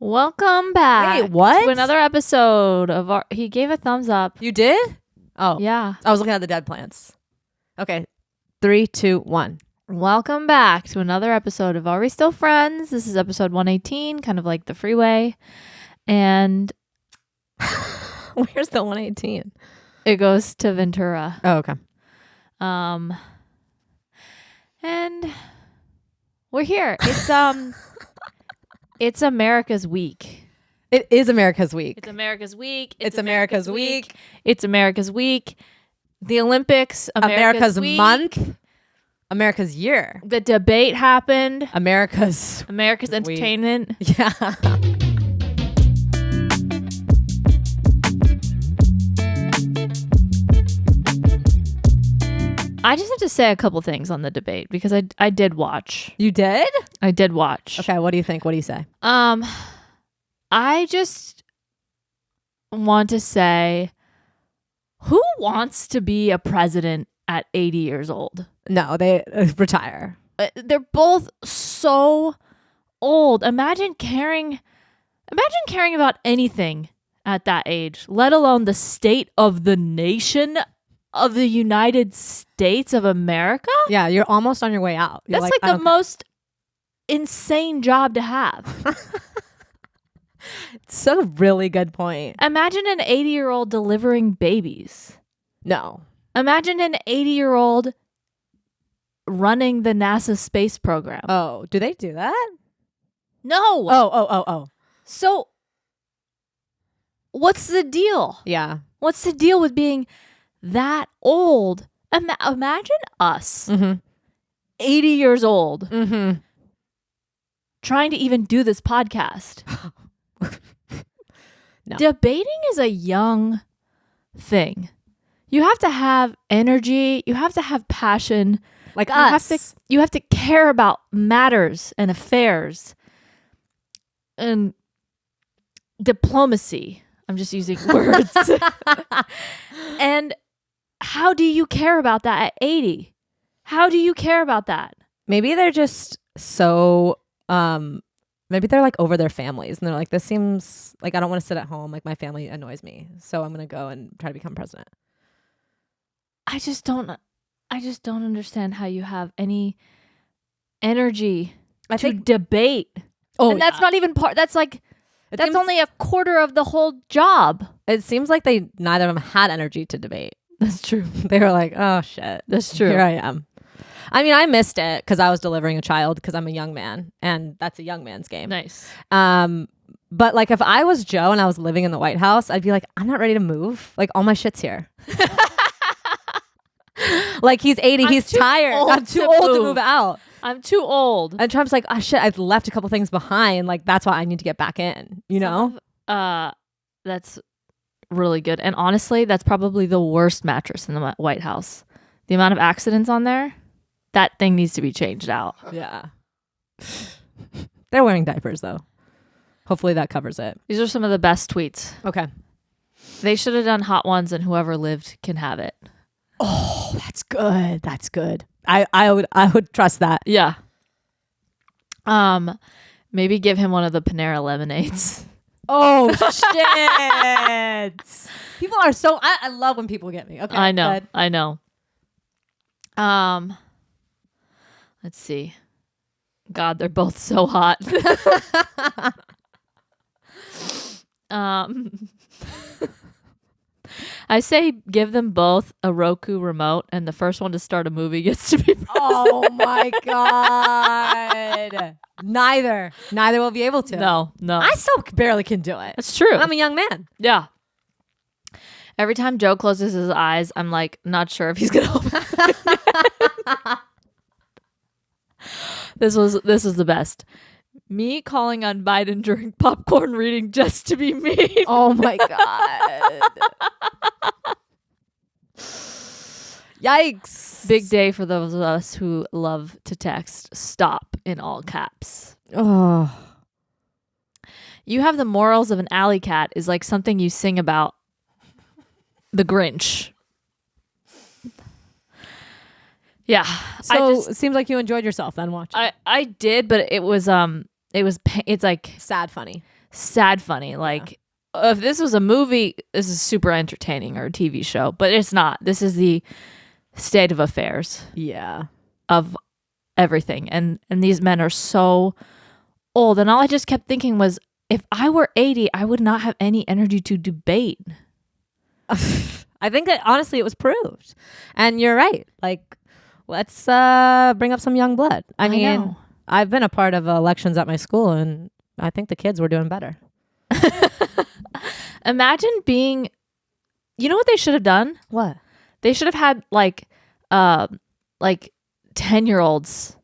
Welcome back. Wait, what? To another episode of our... He gave a thumbs up. You did? Oh. Yeah. I was looking at the dead plants. Okay. 3, 2, 1. Welcome back to another episode of Are We Still Friends? This is episode 118, kind of like the freeway. And Where's the 118? it goes to Ventura. Oh, okay. And we're here. It's America's week. It is America's week. It's America's week. It's America's week. It's America's week. The Olympics. America's week. month. America's year. The debate happened. America's entertainment. Yeah. I just have to say a couple things on the debate because I did watch. You did? I did watch. Okay, what do you think? What do you say? I just want to say, who wants to be a president at 80 years old? No, they retire. They're both so old. Imagine caring about anything at that age, let alone the state of the nation of the United States of America. Yeah, you're almost on your way out. You're That's like the most insane job to have. It's a really good point. Imagine an 80-year-old delivering babies. No. Imagine an 80-year-old running the NASA space program. Oh, do they do that? No. Oh. So what's the deal? Yeah. What's the deal with being that old? Imagine us, 80 years old, trying to even do this podcast. No. Debating is a young thing. You have to have energy. You have to have passion. Like us. You have to care about matters and affairs and diplomacy. I'm just using words. And how do you care about that at 80? How do you care about that? Maybe they're just so maybe they're like over their families and they're like, this seems like I don't want to sit at home, like my family annoys me, so I'm gonna go and try to become president. I just don't understand how you have any energy to debate. Oh, and that's not even part. That's like that's only a quarter of the whole job. It seems like neither of them had energy to debate. That's true. They were like, oh shit, That's true. Here I am. I mean, I missed it because I was delivering a child because I'm a young man and that's a young man's game. Nice. But like if I was Joe and I was living in the White House, I'd be like, I'm not ready to move. Like all my shit's here. Like he's 80, he's tired. I'm too old to move out. I'm too old. And Trump's like, oh shit, I've left a couple things behind. Like that's why I need to get back in, you know? That's really good. And honestly, that's probably the worst mattress in the White House. The amount of accidents on there, that thing needs to be changed out. Yeah. They're wearing diapers though. Hopefully that covers it. These are some of the best tweets. Okay. They should have done hot ones and whoever lived can have it. Oh, that's good. That's good. I would trust that. Yeah. Maybe give him one of the Panera lemonades. Oh shit. People are so I love when people get me. Okay. I know. Good. I know. Let's see. God, they're both so hot. I say give them both a Roku remote and the first one to start a movie gets to be president. Oh my God. Neither will be able to. No. I still barely can do it. It's true. I'm a young man. Yeah. Every time Joe closes his eyes, I'm like, not sure if he's going to open it. This was the best. Me calling on Biden during popcorn reading just to be mean. Oh my God. Yikes. Big day for those of us who love to text stop in all caps. Oh. You have the morals of an alley cat is like something you sing about the Grinch. Yeah. So it seems like you enjoyed yourself then watching. I did, but it's like sad funny. sad funny. Like if this was a movie, this is super entertaining, or a TV show, but it's not. This is the state of affairs of everything. And these men are so old. And all I just kept thinking was, if I were 80, I would not have any energy to debate. I think that honestly it was proved. And you're right. Like, let's bring up some young blood. I mean, know. I've been a part of elections at my school, and I think the kids were doing better. Imagine being, you know what they should have done? What? They should have had like 10-year-olds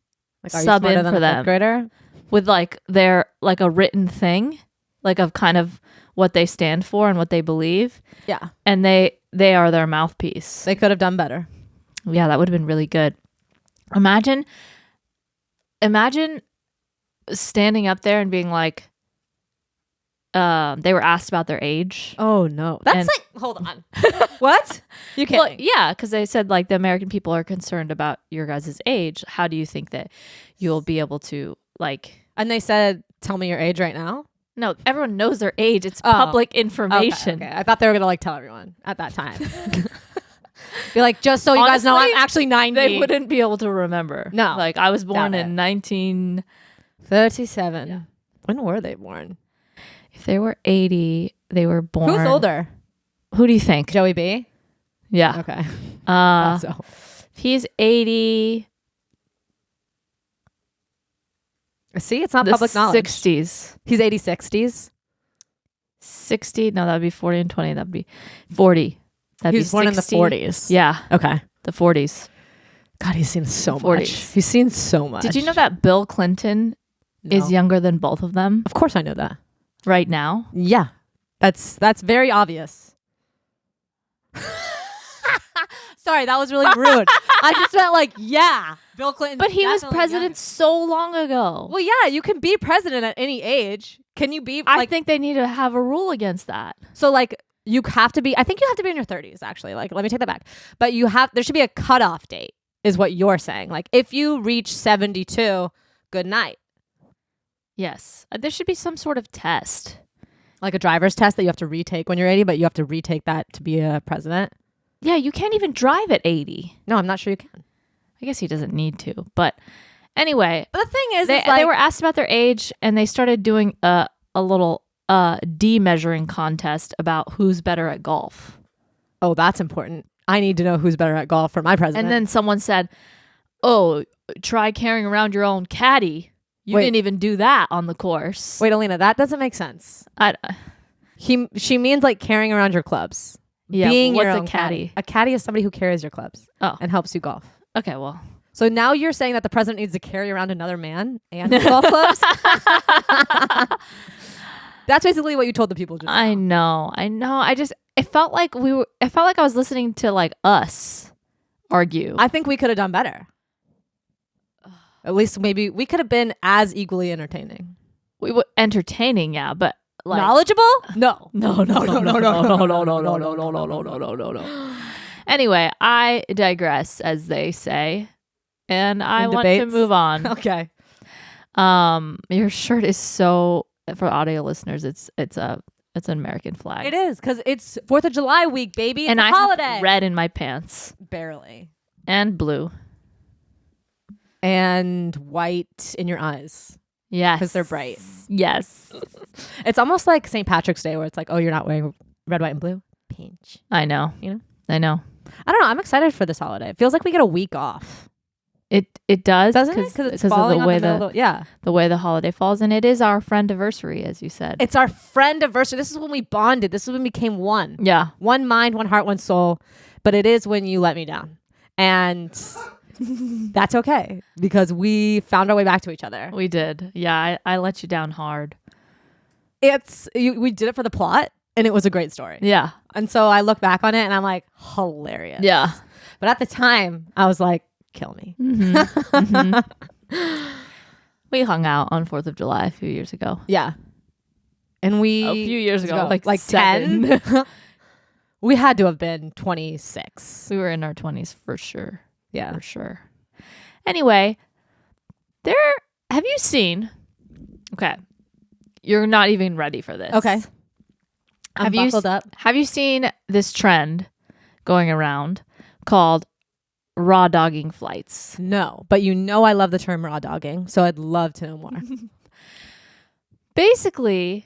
Like, are you sub smarter in than for a them fifth grader? with like their like a written thing, like of kind of what they stand for and what they believe. Yeah. And they are their mouthpiece. They could have done better. Yeah, that would have been really good. Imagine standing up there and being like, they were asked about their age. Oh no. That's And- like, hold on. What? You Well, can't. yeah, because they said like the American people are concerned about your guys' age. How do you think that you'll be able to like? And they said, tell me your age right now. No, everyone knows their age. It's public information. Okay. I thought they were going to like tell everyone at that time. Be like, just so you guys know, I'm Honestly, actually 90. They wouldn't be able to remember. No. Like I was born Doubt in it. 1937. Yeah. When were they born? If they were 80, they were born. Who's older? Who do you think? Joey B? Yeah. Okay. So he's 80. See, it's not The public knowledge. 60s. He's 80 60s. 60. No, that would be 40 and 20. That would be 40. That'd He be was born in the 60. 40s. Yeah, Okay. the 40s. God, he's seen so 40s. much. He's seen so much. Did you know that Bill Clinton No. is younger than both of them Of course I know that. right now? Yeah. That's very obvious. Sorry, that was really rude. I just meant like, yeah, Bill Clinton. But he was president so long ago. Well, yeah, you can be president at any age. Can you be I like think they need to have a rule against that. so like you have to be I think you have to be in your 30s actually. Like let me take that back. But there should be a cutoff date is what you're saying. Like if you reach 72, good night. Yes. There should be some sort of test. Like a driver's test that you have to retake when you're 80, but you have to retake that to be a president. Yeah, you can't even drive at 80. No, I'm not sure you can. I guess he doesn't need to. But anyway, But the thing is, they were asked about their age, and they started doing a little de-measuring contest about who's better at golf. oh, that's important. I need to know who's better at golf for my president. And then someone said, oh, try carrying around your own caddy. You Wait. didn't even do that on the course. wait, Alina, that doesn't make sense. She means like carrying around your clubs. Yeah, Being what's your a own caddy? A caddy is somebody who carries your clubs Oh, and helps you golf. okay, well. So now you're saying that the president needs to carry around another man and his golf clubs? That's basically what you told the people just I now. know. It felt like I was listening to like us argue. I think we could have done better. At least maybe we could have been as equally entertaining. We were entertaining, yeah, but like Knowledgeable? No. No. Anyway, I digress, as they say, and I In want to debates? move on. Okay. Your shirt is so, for audio listeners, it's an American flag. It is because it's 4th of July week, baby. It's and a I holiday. have red in my pants Barely. and blue. And white in your eyes Yes, because they're bright. Yes, It's almost like St. Patrick's Day where it's like, oh, you're not wearing red, white, and blue. Pinch. I know. You know? I know. I don't know. I'm excited for this holiday. It feels like we get a week off. It does, Doesn't it? Because it's of falling the on way the middle. Yeah. the way the holiday falls, and it is our friend-iversary, as you said. It's our friend anniversary. This is when we bonded. This is when we became one. Yeah. One mind, one heart, one soul. But it is when you let me down. And that's okay because we found our way back to each other. We did. Yeah, I let you down hard. We did it for the plot and it was a great story. Yeah. And so I look back on it and I'm like, hilarious. Yeah. But at the time, I was like, kill me. We hung out on 4th of July a few years ago. Yeah. And we A few years ago, like 7. 10. We had to have been 26. We were in our 20s for sure. Yeah. For sure. Anyway, have you seen, okay, You're not even ready for this. Okay. I'm buckled up. Have you seen this trend going around called Rawdogging Flights? No, but you know I love the term raw dogging, so I'd love to know more. Basically,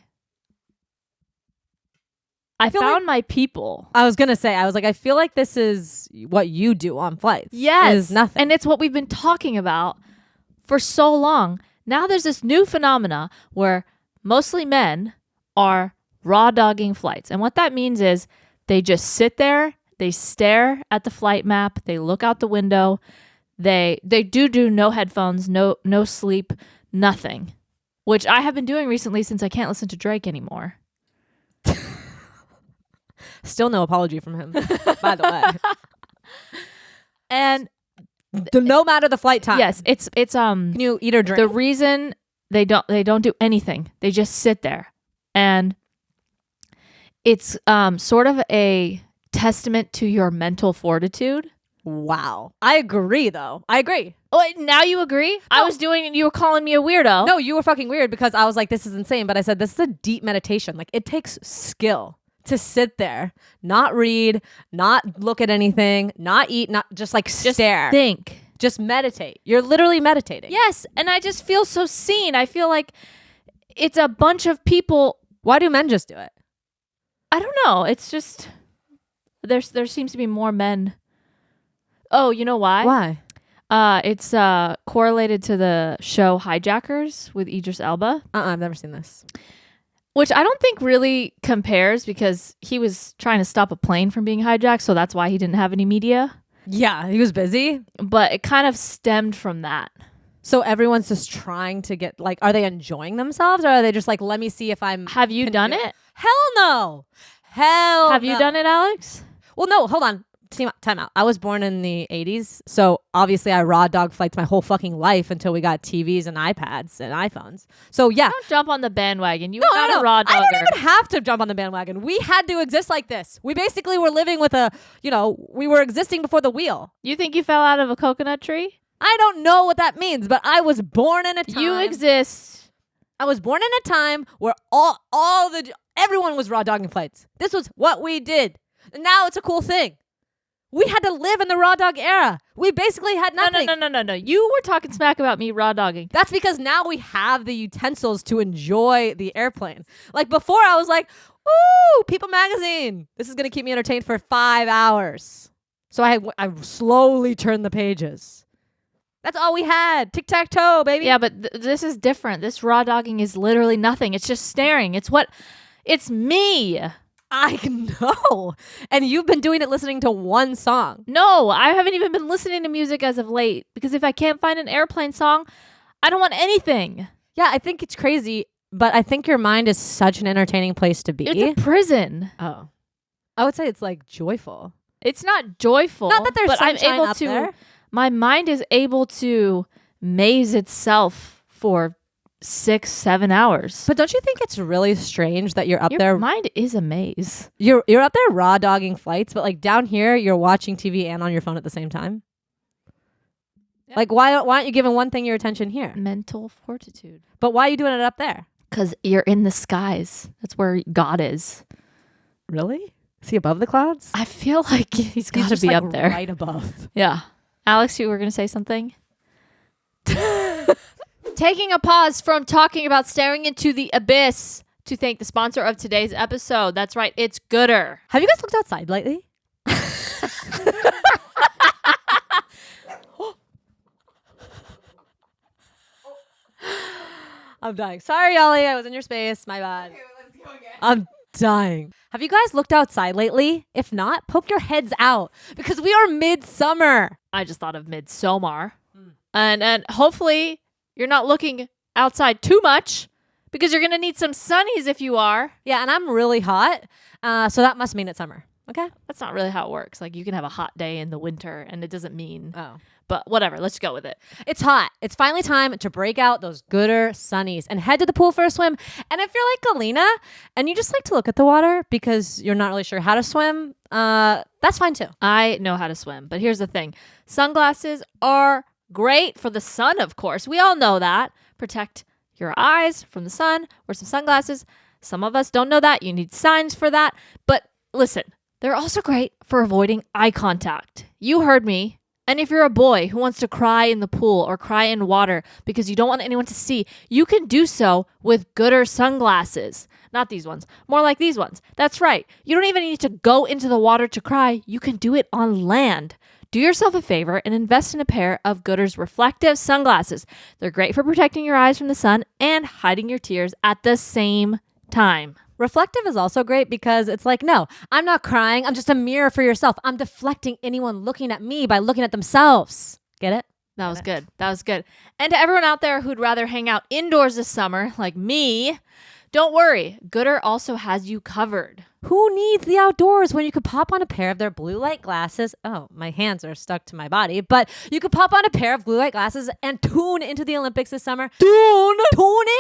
I found my people. I was going to say, I feel like this is what you do on flights. Yes. It is nothing. And it's what we've been talking about for so long. Now there's this new phenomena where mostly men are raw dogging flights. And what that means is they just sit there, they stare at the flight map, they look out the window, they do no headphones, no sleep, nothing. Which I have been doing recently since I can't listen to Drake anymore. Still no apology from him, by the way. And no matter the flight time. yes, it's Can you eat or drink? the reason they don't do anything. They just sit there. And it's sort of a testament to your mental fortitude. Wow. I agree, though. I agree. Oh, now you agree? I was doing it. You were calling me a weirdo. No, you were fucking weird because I was like, this is insane. But I said, this is a deep meditation. Like, it takes skill to sit there, not read, not look at anything, not eat, not just like stare. Think. Just meditate. You're literally meditating. Yes. And I just feel so seen. I feel like it's a bunch of people. Why do men just do it? I don't know. It's just there seems to be more men. Oh, you know why? Why? It's correlated to the show Hijackers with Idris Elba. I've never seen this. Which I don't think really compares because he was trying to stop a plane from being hijacked, so that's why he didn't have any media. Yeah, he was busy. But it kind of stemmed from that. So everyone's just trying to get, like, are they enjoying themselves or are they just like, let me see if I'm... Have you done it? Hell no. Hell Have you done it, Alex? Well, no, hold on. Time out. I was born in the 80s, so obviously I raw dog flights my whole fucking life until we got TVs and iPads and iPhones. So yeah. Don't jump on the bandwagon. You No, were not a raw dogger. I don't even have to jump on the bandwagon. We had to exist like this. We basically were living with we were existing before the wheel. You think you fell out of a coconut tree? I don't know what that means, but I was born in a time. You exist. I was born in a time where everyone was raw dogging flights. This was what we did. And now it's a cool thing. We had to live in the raw dog era. We basically had nothing. No. You were talking smack about me raw dogging. That's because now we have the utensils to enjoy the airplane. Like before, I was like, ooh, People magazine. This is going to keep me entertained for 5 hours. So I slowly turned the pages. That's all we had. Tic-tac-toe, baby. Yeah, but this is different. This raw dogging is literally nothing. It's just staring. It's me. I know. And you've been doing it listening to one song. No, I haven't even been listening to music as of late because if I can't find an airplane song, I don't want anything. Yeah, I think it's crazy, but I think your mind is such an entertaining place to be. It's a prison. Oh. I would say it's like joyful. It's not joyful. Not that there's but I'm sunshine able up to. there. My mind is able to maze itself for 6-7 hours. But don't you think it's really strange that you're up Your there? mind is a maze. You're up there raw dogging flights, but like down here, you're watching TV and on your phone at the same time. Yeah. Like why aren't you giving one thing your attention here? Mental fortitude. But why are you doing it up there? Because you're in the skies. That's where God is. Really? Is he above the clouds? I feel like he's got to be like up there. Right above. Yeah. Alex, you were going to say something? Taking a pause from talking about staring into the abyss to thank the sponsor of today's episode. That's right. It's Goodr. Have you guys looked outside lately? I'm dying. Sorry, Ollie. I was in your space. My bad. Okay, let's go again. I'm dying. Have you guys looked outside lately? If not, poke your heads out because we are midsummer. I just thought of Midsommar. And hopefully you're not looking outside too much because you're going to need some sunnies if you are. Yeah, and I'm really hot. So that must mean it's summer. Okay? That's not really how it works. Like you can have a hot day in the winter and it doesn't mean. Oh. But whatever, let's go with it. It's hot. It's finally time to break out those Goodr sunnies and head to the pool for a swim. And if you're like Galena and you just like to look at the water because you're not really sure how to swim, that's fine too. I know how to swim, but here's the thing. Sunglasses are great for the sun, of course. We all know that. Protect your eyes from the sun. Wear some sunglasses. Some of us don't know that. You need signs for that. But listen, they're also great for avoiding eye contact. You heard me. And if you're a boy who wants to cry in the pool or cry in water because you don't want anyone to see, you can do so with Goodr sunglasses. Not these ones. More like these ones. That's right. You don't even need to go into the water to cry. You can do it on land. Do yourself a favor and invest in a pair of Goodr's reflective sunglasses. They're great for protecting your eyes from the sun and hiding your tears at the same time. Reflective is also great because it's like, no, I'm not crying. I'm just a mirror for yourself. I'm deflecting anyone looking at me by looking at themselves. Get it? That was good. That was good. And to everyone out there who'd rather hang out indoors this summer, like me, don't worry. Goodr also has you covered. Who needs the outdoors when you could pop on a pair of their blue light glasses? Oh, my hands are stuck to my body. But you could pop on a pair of blue light glasses and tune into the Olympics this summer. Tune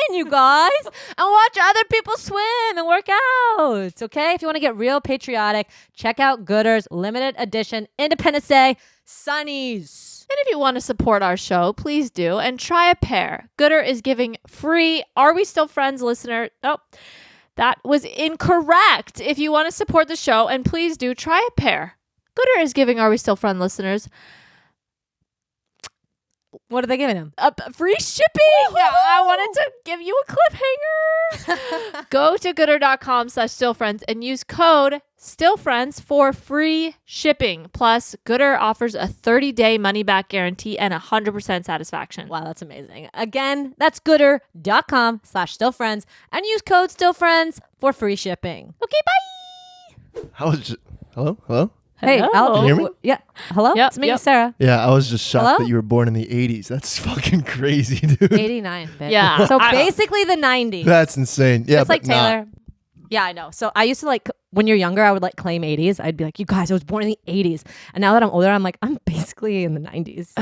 in, you guys, and watch other people swim and work out. Okay? If you want to get real patriotic, check out Goodr's limited edition Independence Day Sunnies. And if you want to support our show, please do. And try a pair. Goodr is giving free Are We Still Friends listener... Oh, that was incorrect. If you want to support the show, and please do, try a pair. Goodr is giving Are We Still Friends listeners... What are they giving him? Free shipping. Yeah, I wanted to give you a cliffhanger. Go to goodr.com/stillfriends and use code STILLFRIENDS for free shipping. Plus, Goodr offers a 30-day money-back guarantee and 100% satisfaction. Wow, that's amazing. Again, that's goodr.com/stillfriends and use code STILLFRIENDS for free shipping. Okay, bye. I was just... Hello? Hey, Hello. Al, Can you hear me? Yeah. Hello? Yep, It's me, yep. Sarah. Yeah, I was just shocked Hello? that you were born in the 80s. That's fucking crazy, dude. 89, bitch. Yeah. So basically the 90s. That's insane. Yeah, It's like but not. Taylor. Yeah, I know. So I used to when you're younger, I would claim 80s. I'd be like, you guys, I was born in the 80s. And now that I'm older, I'm like, I'm basically in the 90s.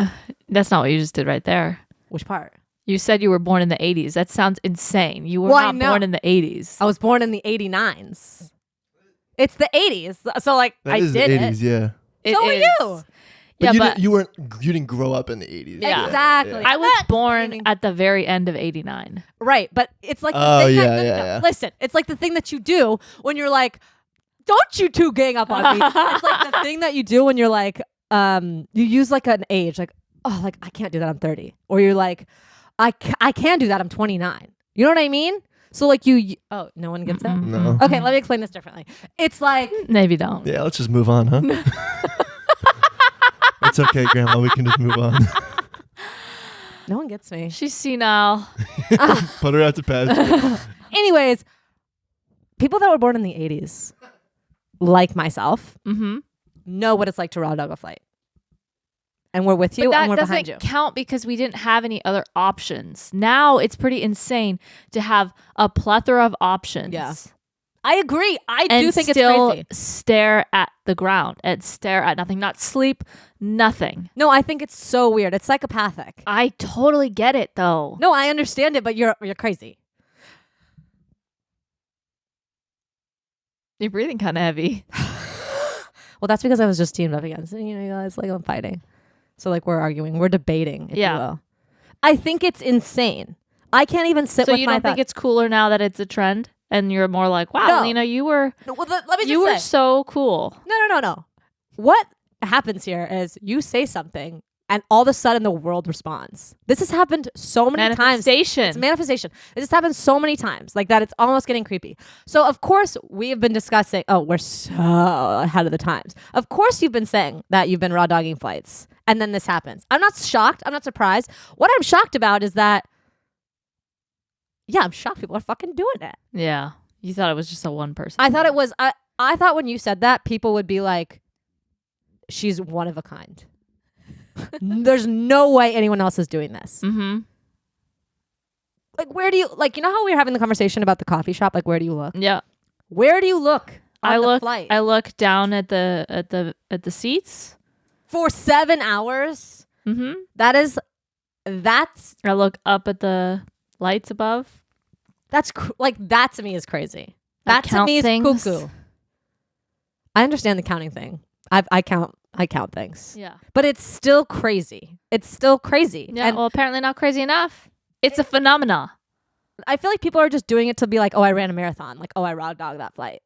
That's not what you just did right there. Which part? You said you were born in the 80s. That sounds insane. You were Well, I not know. born in the 80s. I was born in the 89s. It's the 80s. So That I is did the it. 80s, yeah. It So were is. you. Yeah, But you but didn't grow up in the 80s. Yeah. Exactly. I was Not born claiming- at the very end of 89. Right, but it's like the Oh, thing yeah, that, yeah. Listen, it's like the thing that you do when you're like, don't you two gang up on me. It's like the thing that you do when you're like, you use an age, I can't do that, I'm 30. Or you're like, I can do that, I'm 29. You know what I mean? So oh, no one gets it? No. Okay, let me explain this differently. It's like, Maybe don't. Yeah, let's just move on, huh? It's okay, Grandma. We can just move on. no one gets me. She's senile. Put her out to pasture. Anyways, people that were born in the 80s, like myself, Mm-hmm. know what it's like to raw dog a flight. And we're with you But and that we're doesn't behind you. count because we didn't have any other options. Now it's pretty insane to have a plethora of options. Yeah. I agree. I And do think still it's crazy. stare at the ground and stare at nothing, not sleep, nothing. No, I think it's so weird. It's psychopathic. I totally get it though. No, I understand it, but you're crazy. You're breathing kind of heavy. Well, that's because I was just teamed up against you guys. I'm fighting. So we're arguing, we're debating. If Yeah. you will. I think it's insane. I can't even sit So with you my don't think thoughts. it's cooler now that it's a trend? And you're more like, wow, No. Lena, you were No, well, let me just you were say. so cool. No. What happens here is you say something and all of a sudden the world responds. This has happened so many times. Manifestation. It's manifestation. This has happened so many times that it's almost getting creepy. So of course we have been discussing, we're so ahead of the times. Of course you've been saying that you've been raw dogging flights and then this happens. I'm not shocked. I'm not surprised. What I'm shocked about is that, I'm shocked people are fucking doing it. Yeah. You thought it was just a one person. I thought it was, I thought when you said that people would be like, she's one of a kind. There's no way anyone else is doing this. Mm-hmm. Where do you you know how we were having the conversation about the coffee shop? Where do you look? Yeah. Where do you look on the flight? I look down at the seats. For 7 hours? Mm-hmm. That's I look up at the lights above. that to me is crazy. I That to count me is things. cuckoo. I understand the counting thing. I count things. Yeah. But it's still crazy. It's still crazy. Yeah. And Well, apparently not crazy enough. It's a phenomena. I feel like people are just doing it to be like, oh, I ran a marathon. Like, oh, I raw dog that flight.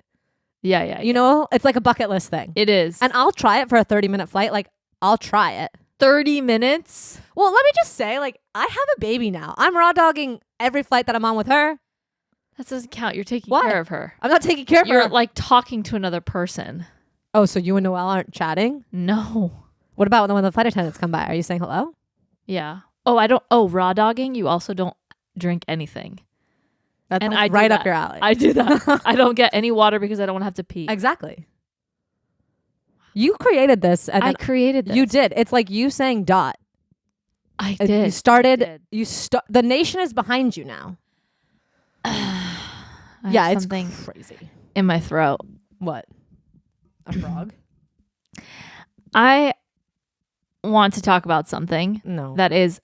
Yeah. You know, it's like a bucket list thing. It is. And I'll try it for a 30-minute flight. Like, I'll try it. 30 minutes? Well, let me just say, like, I have a baby now. I'm raw dogging every flight that I'm on with her. That doesn't count. You're taking What? care of her. I'm not taking care of You're her. like talking to another person. Oh, so you and Noelle aren't chatting? No. What about when the flight attendants come by? Are you saying hello? Yeah. Oh, I don't. Oh, raw dogging. You also don't drink anything. That's And like I do right up that. your alley. I do that. I don't get any water because I don't want to have to pee. Exactly. You created this, and I then created this. you did. It's like you saying dot. I You did. started. I did. The nation is behind you now. I have Yeah, it's something crazy. in my throat. What? A frog? I want to talk about something No. that is,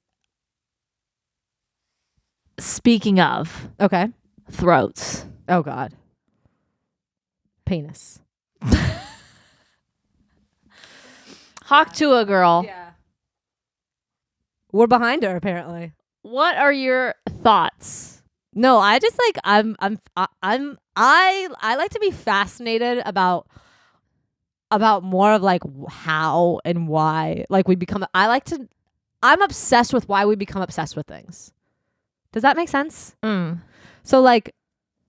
speaking of Okay. throats. Oh God. Penis. Hawk Tuah girl. Yeah. We're behind her apparently. What are your thoughts? No, I just like I like to be fascinated about more of like how and why like we become I'm obsessed with why we become obsessed with things. Does that make sense? So like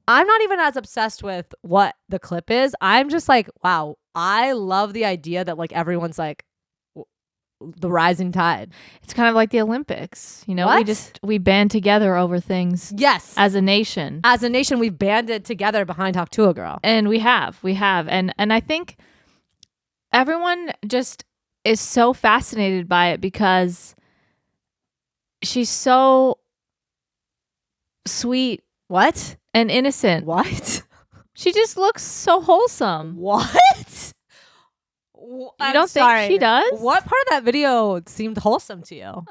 I'm not even as obsessed with what the clip is. I'm just like, wow, I love the idea that like everyone's like the rising tide. It's kind of like the Olympics. You know, What? we band together over things Yes. as a nation. As a nation, we've banded together behind Hawk Tuah girl. And we have. And I think everyone just is so fascinated by it because she's so sweet What? and innocent. What? She just looks so wholesome. What? You don't think she does? What part of that video seemed wholesome to you?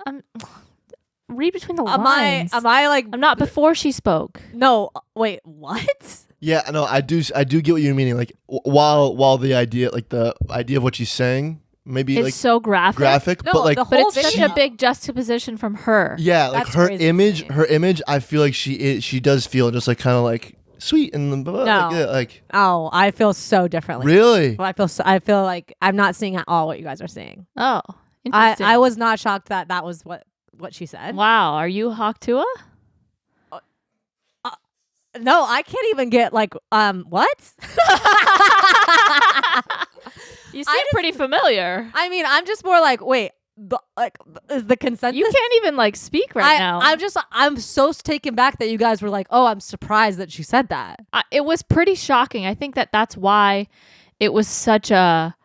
Read between the Am lines. I like I'm not before she spoke. no? Wait, what? Yeah, no, I do get what you're meaning. Like while the idea of what she's saying maybe It's like so graphic. No, but like the But whole it's such video. a big juxtaposition from her. yeah, like That's her crazy. image. I feel like she does feel just like kind of like sweet and blah, blah, No. like, yeah, like Oh, I feel so differently. really. Well, I feel like I'm not seeing at all what you guys are seeing. Oh, interesting. I was not shocked that was what she said. Wow, are you Hawk Tuah? No, I can't even get like what? You seem pretty familiar. I mean, I'm just more like, wait, is the consensus? You can't even like speak right now. I'm so taken back that you guys were like, oh, I'm surprised that she said that. It was pretty shocking. I think that's why it was such a.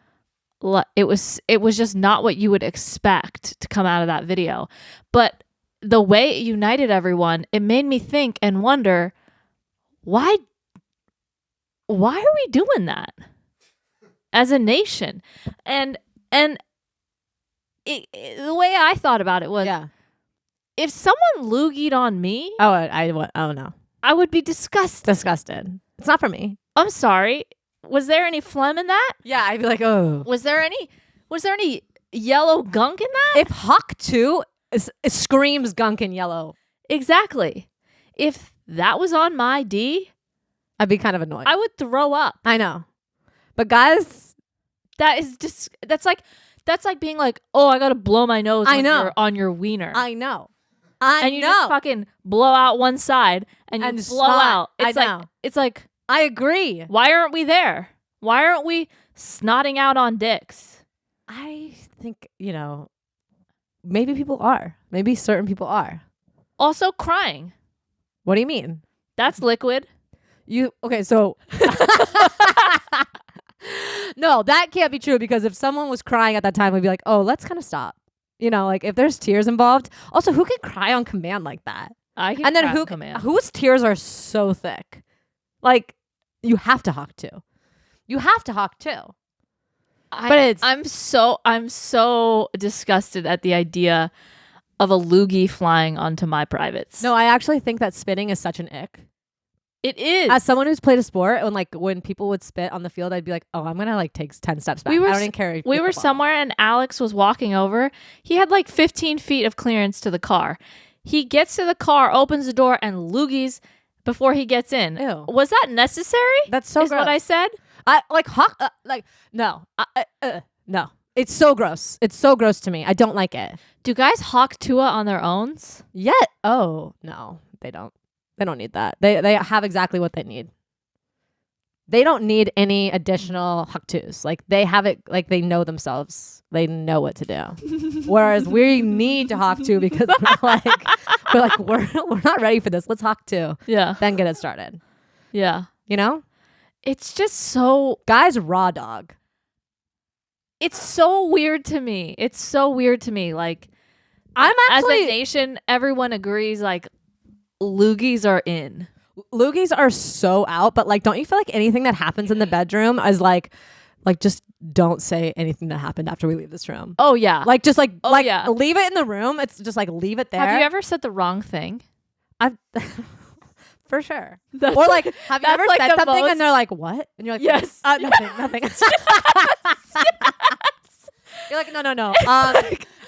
It was just not what you would expect to come out of that video, but the way it united everyone, it made me think and wonder, why are we doing that as a nation? And the way I thought about it was, Yeah. if someone loogied on me, Oh no. I would be disgusted. Disgusted. It's not for me. I'm sorry. Was there any phlegm in that? Yeah, I'd be like, oh. Was there any yellow gunk in that? If Hawk 2 it screams gunk in yellow, Exactly. If that was on my D, I'd be kind of annoyed. I would throw up. I know. But guys, That is just that's like being like, "Oh, I got to blow my nose I know. on your wiener." I know. and you just fucking blow out one side and you And blow snot. out. I It's like know. it's like, I agree. why aren't we there? Why aren't we snotting out on dicks? I think, maybe people are. Maybe certain people are. Also crying. What do you mean? That's liquid. Okay, so no, that can't be true because if someone was crying at that time, we'd be like, oh, let's kind of stop. Like if there's tears involved. Also, who can cry on command like that? I can And then cry on command. whose tears are so thick? Like you have to Hawk too. You have to Hawk too. But I'm so disgusted at the idea of a loogie flying onto my privates. No, I actually think that spitting is such an ick. It is. As someone who's played a sport, when people would spit on the field, I'd be like, oh, I'm gonna take 10 steps back. I don't even care. We were somewhere and Alex was walking over. He had like 15 feet of clearance to the car. He gets to the car, opens the door, and loogies before he gets in. Ew. Was that necessary? That's so is gross. what I said. I like no. No. It's so gross. It's so gross to me. I don't like it. Do guys hawk Tuah on their owns? Yet. Oh, no. They don't. They don't need that. They have exactly what they need. They don't need any additional huk-tus. Like they have it, like they know themselves. They know what to do. Whereas we need to hawk-tu because we're not ready for this. Let's hawk-tu. Yeah. Then get it started. Yeah. You know? It's just so Guys raw dog. it's so weird to me. It's so weird to me. Like I'm actually as a nation, everyone agrees like loogies are in. Loogies are so out, but like don't you feel like anything that happens in the bedroom is like just don't say anything that happened after we leave this room. Oh yeah. Like just like Oh, like yeah. leave it in the room. It's just like leave it there. Have you ever said the wrong thing? I've for sure. That's Or like have you that's ever like said the something most- and they're like, what? And you're like, Yes. Nothing. You're like, no.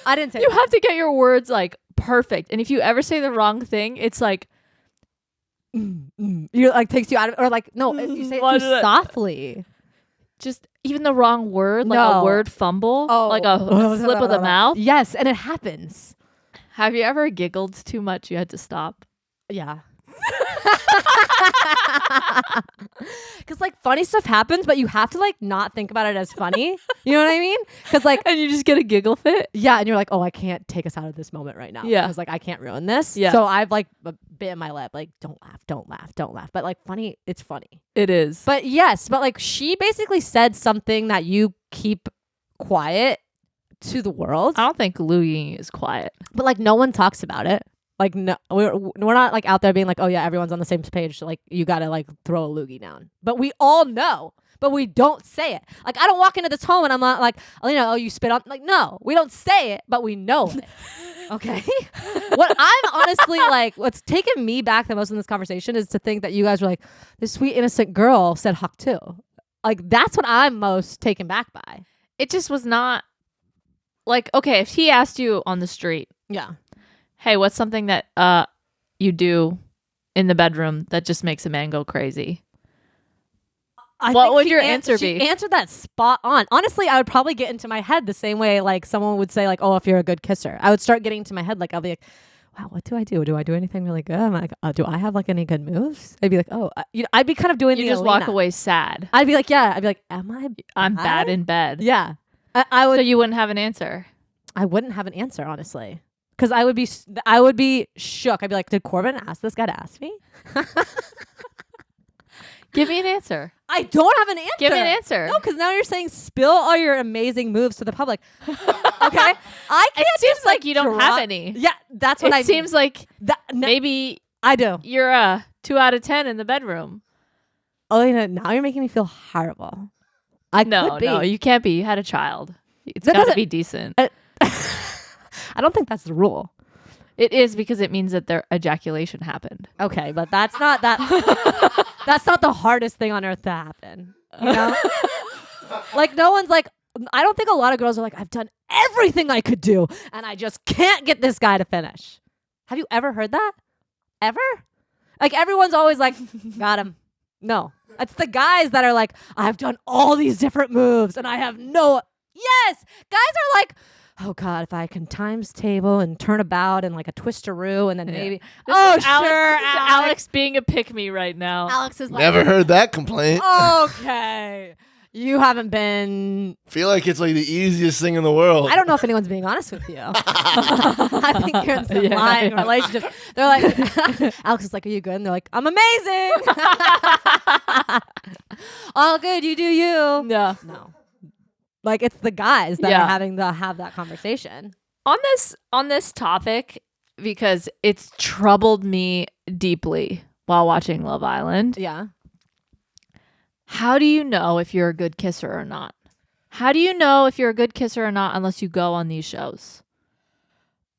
I didn't say You that. have to get your words like perfect. And if you ever say the wrong thing, it's like You like takes you out of or like no, if you say it What too is it? softly. just even the wrong word, like No. a word fumble, Oh. like a slip of the mouth. Yes, and it happens. Have you ever giggled too much you had to stop? Yeah. Because like funny stuff happens, but you have to like not think about it as funny. You know what I mean? Because like And you just get a giggle fit? yeah, and you're like, oh, I can't take us out of this moment right now. Yeah. because like I can't ruin this. Yeah. So I've like bit my lip, like don't laugh. But like funny, it's funny. It is. But yes, but like she basically said something that you keep quiet to the world, I don't think loogie is quiet. but like no one talks about it. Like no, we're not like out there being like, oh yeah, everyone's on the same page. So, like you gotta like throw a loogie down. But we all know, but we don't say it. Like I don't walk into this home and I'm not like, oh, you spit on. Like no, we don't say it, but we know it. Okay. What I'm honestly like, what's taken me back the most in this conversation is to think that you guys were like, this sweet innocent girl said huck too. Like that's what I'm most taken back by. It just was not like, okay, if he asked you on the street, Yeah. hey, what's something that you do in the bedroom that just makes a man go crazy? I What think would she your answer she be? answered that spot on. Honestly, I would probably get into my head the same way like someone would say like, oh, if you're a good kisser. I would start getting into my head like I'll be like, wow, what do I do? Do I do anything really good? I'm like, do I have like any good moves? I'd be like, oh, I'd be kind of doing You the just walk Alina. away sad. I'd be like, yeah. I'd be like, am I? I'm bad in bed. Yeah, I would. So you wouldn't have an answer. I wouldn't have an answer honestly, because I would be shook. I'd be like, did Corbin ask this guy to ask me? Give me an answer. I don't have an answer. Give me an answer. No, because now you're saying spill all your amazing moves to the public. Okay, I can't. It seems just, like you don't have drop- any. Yeah, that's what It I seems like no, maybe I do. you're a 2 out of 10 in the bedroom. Oh, now you're making me feel horrible. I No, could be. no, you can't be. You had a child. It's That got to doesn't- be decent. I don't think that's the rule. It is because it means that their ejaculation happened. Okay, but that's not that. That's not the hardest thing on earth to happen. You know, like no one's like. I don't think a lot of girls are like, I've done everything I could do, and I just can't get this guy to finish. Have you ever heard that? Ever? Like everyone's always like, got him. No, it's the guys that are like, I've done all these different moves, and I have no. Yes, guys are like, oh God, if I can times table and turn about and like a twisteroo and then Yeah. maybe. This Oh is Alex, sure, this is Alex being a pick me right now. Alex is like, Never heard that complaint. okay, you haven't been. Feel like it's like the easiest thing in the world. I don't know if anyone's being honest with you. I think you're in some Yeah, lying yeah. relationships. They're like, Alex is like, are you good? And they're like, I'm amazing. All good, you do you. Yeah. No. Like it's the guys that Yeah. are having to have that conversation. On this topic, because it's troubled me deeply while watching Love Island. Yeah. How do you know if you're a good kisser or not? How do you know if you're a good kisser or not unless you go on these shows?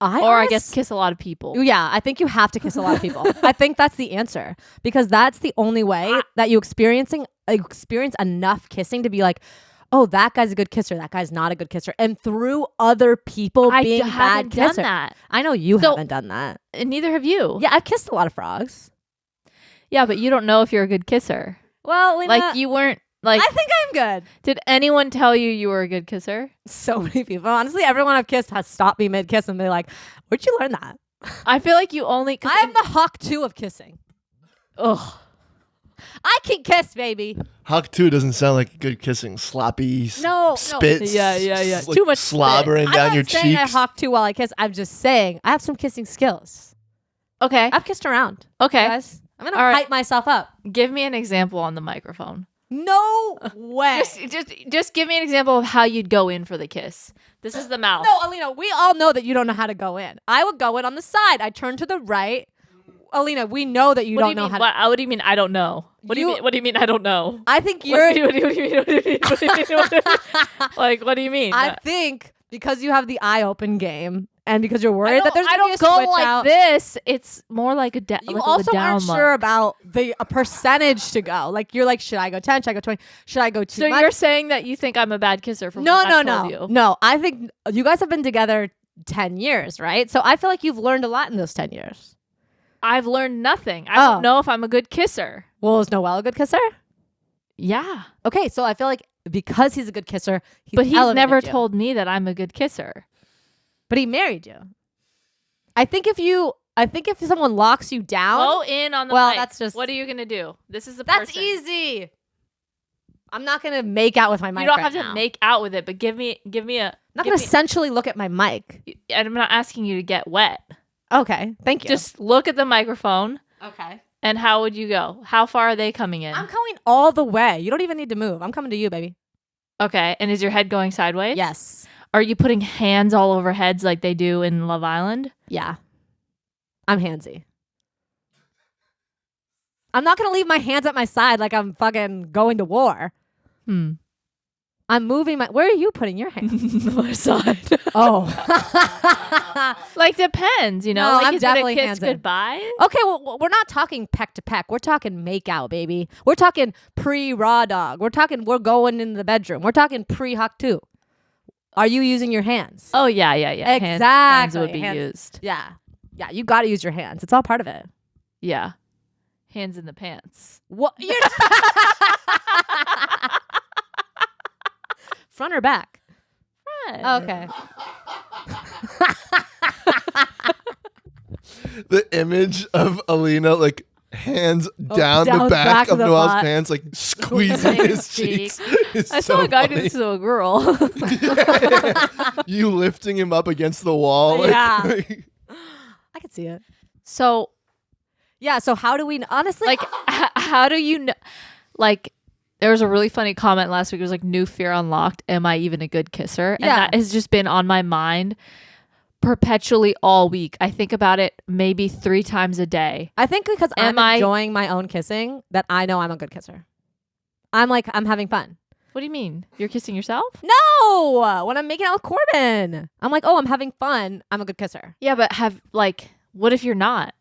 I guess kiss a lot of people. Yeah, I think you have to kiss a lot of people. I think that's the answer because that's the only way that you experience enough kissing to be like, oh, that guy's a good kisser, that guy's not a good kisser, and through other people being bad haven't kisser. done that. I know you So- haven't done that. And neither have you. Yeah, I've kissed a lot of frogs. Yeah, but you don't know if you're a good kisser. Well, Lena, Like you weren't like. I think I'm good. Did anyone tell you were a good kisser? So many people. Honestly, everyone I've kissed has stopped me mid-kiss and they're like, where'd you learn that? I feel like you only. I'm the Hawk 2 of kissing. Ugh. I can kiss, baby. Hawk 2 doesn't sound like good kissing. Sloppy, No. spits. Yeah. like Too much spit. slobbering I'm down not your saying I cheeks. Hawk 2 while I kiss. I'm just saying I have some kissing skills. Okay. I've kissed around. Okay. Guys. I'm going to All right. hype myself up. Give me an example on the microphone. No way. Just give me an example of how you'd go in for the kiss. This is the mouth. No, Alina, we all know that you don't know how to go in. I would go in on the side. I turn to the right. Alina, we know that you What don't do you know mean? how to. What do you mean? I don't know. What do you mean? What do you mean? I don't know. I think What you're. do you mean? What do you mean? What do you mean? What do you mean? What do you mean? Like, what do you mean? I think because you have the eye open game and because you're worried that there's I gonna be don't a go switch like out. this. It's more like a You like also a down aren't look. sure about the a percentage to go. Like you're like, should I go 10? Should I go 20? Should I go too So much? you're saying that you think I'm a bad kisser from No, what no, I've told no, you. no. I think you guys have been together 10 years, right? So I feel like you've learned a lot in those 10 years. I've learned nothing. I Oh. don't know if I'm a good kisser. Well, is Noel a good kisser? Yeah. Okay, so I feel like because he's a good kisser, But he's elevated never you. told me that I'm a good kisser. But he married you. I think if someone locks you down, Go in on the Well, mic. that's just- What are you gonna do? This is a that's person. easy. I'm not gonna make out with my mic. You don't right have to now. make out with it, but give me a. I'm not give gonna me- sensually look at my mic. and I'm not asking you to get wet. Okay, thank you. Just look at the microphone. okay. And how would you go? How far are they coming in? I'm coming all the way. You don't even need to move. I'm coming to you, baby. Okay. And is your head going sideways? Yes. Are you putting hands all over heads like they do in Love Island? Yeah. I'm handsy. I'm not gonna leave my hands at my side like I'm fucking going to war. I'm moving my. Where are you putting your hands? My side. Oh. Like depends, you know. No, like I'm is it a definitely kiss hands in. goodbye? Okay, well, we're not talking peck to peck. We're talking make out, baby. We're talking pre-raw dog. We're going in the bedroom. We're talking pre-Hawk 2. Are you using your hands? Oh yeah. Hands Exactly. would be Hands. used. Yeah. Yeah, you got to use your hands. It's all part of it. Yeah. Hands in the pants. What? You're front or back? Okay. The image of Alina like hands down down the the back back of of the Noel's butt. pants, like squeezing his cheeks. It's I so saw a guy do funny. this to a girl. You lifting him up against the wall. Like, Yeah. I could see it. So Yeah, so how do we honestly like how do you know like there was a really funny comment last week. It was like new fear unlocked. Am I even a good kisser? And Yeah. that has just been on my mind perpetually all week. I think about it maybe 3 times a day. I think because Am I'm I- enjoying my own kissing that I know I'm a good kisser. I'm having fun. What do you mean? You're kissing yourself? No, when I'm making out with Corbin, I'm like, oh, I'm having fun. I'm a good kisser. Yeah, but what if you're not?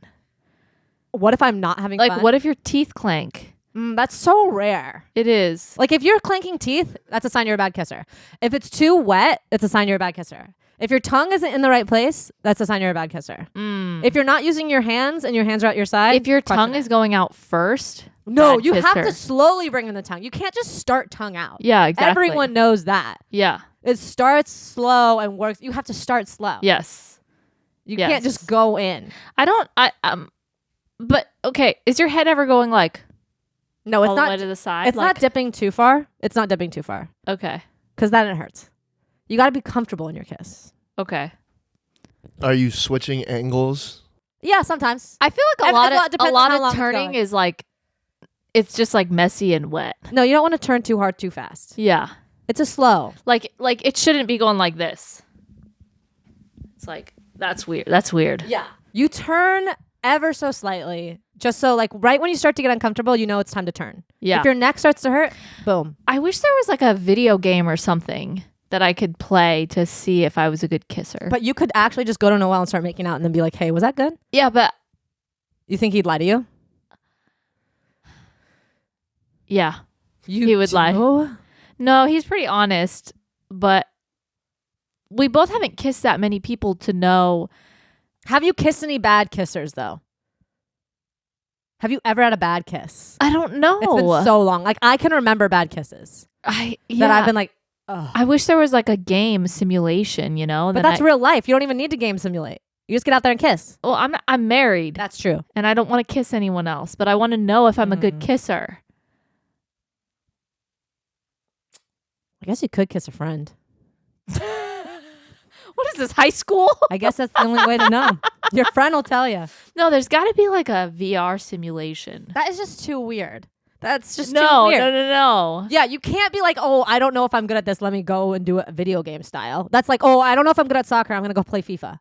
What if I'm not having Like fun? what if your teeth clank? That's so rare. It is. Like if you're clanking teeth, that's a sign you're a bad kisser. If it's too wet, it's a sign you're a bad kisser. If your tongue isn't in the right place, that's a sign you're a bad kisser. If you're not using your hands and your hands are at your side, If your question tongue it. is going out first, no, bad you have to kisser. slowly bring in the tongue. You can't just start tongue out. Yeah, exactly. Everyone knows that. Yeah. It starts slow and works. You have to start slow. Yes. You Yes. can't just go in. But okay, is your head ever going like No, it's all the way not. to the side? It's not dipping too far. It's not dipping too far Okay. because then it hurts. You got to be comfortable in your kiss. Okay. Are you switching angles? Yeah, sometimes. I feel like It a depends on lot how of long it's turning going. is like it's just like messy and wet. No, you don't want to turn too hard too fast. Yeah. It's a slow. Like it shouldn't be going like this. It's like that's weird. That's weird. Yeah. You turn ever so slightly, just so like right when you start to get uncomfortable, you know it's time to turn. Yeah. If your neck starts to hurt, boom. I wish there was like a video game or something that I could play to see if I was a good kisser. But you could actually just go to Noel and start making out and then be like, hey, was that good? yeah, but You think he'd lie to you? yeah. You He would lie. do? No, he's pretty honest, but we both haven't kissed that many people to know. Have you kissed any bad kissers though? Have you ever had a bad kiss? I don't know. It's been so long. Like I can remember bad kisses that I've been like, ugh. I wish there was like a game simulation, you know? But that's real life. You don't even need to game simulate. You just get out there and kiss. Well, I'm married. That's true. And I don't want to kiss anyone else, but I want to know if I'm a good kisser. I guess you could kiss a friend. What is this, high school? I guess that's the only way to know. Your friend will tell you. No, there's got to be like a VR simulation. That is just too weird. That's just no, too weird. No. Yeah, you can't be like, oh, I don't know if I'm good at this. Let me go and do it video game style. That's like, oh, I don't know if I'm good at soccer. I'm going to go play FIFA.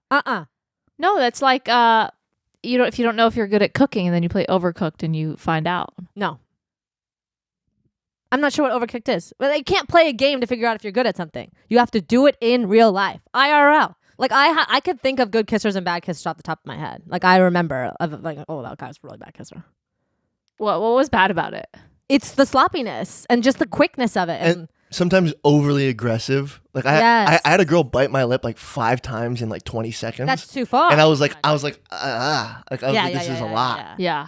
No, that's like if you don't know if you're good at cooking and then you play Overcooked and you find out. No. I'm not sure what Overcooked is. But you can't play a game to figure out if you're good at something. You have to do it in real life. IRL. Like I could think of good kissers and bad kissers off the top of my head. Like I remember of like, oh, that guy's a really bad kisser. What was bad about it? It's the sloppiness and just the quickness of it. And sometimes overly aggressive. Like I had a girl bite my lip like 5 times in like 20 seconds. That's too far. And I was like, this is a lot. Yeah.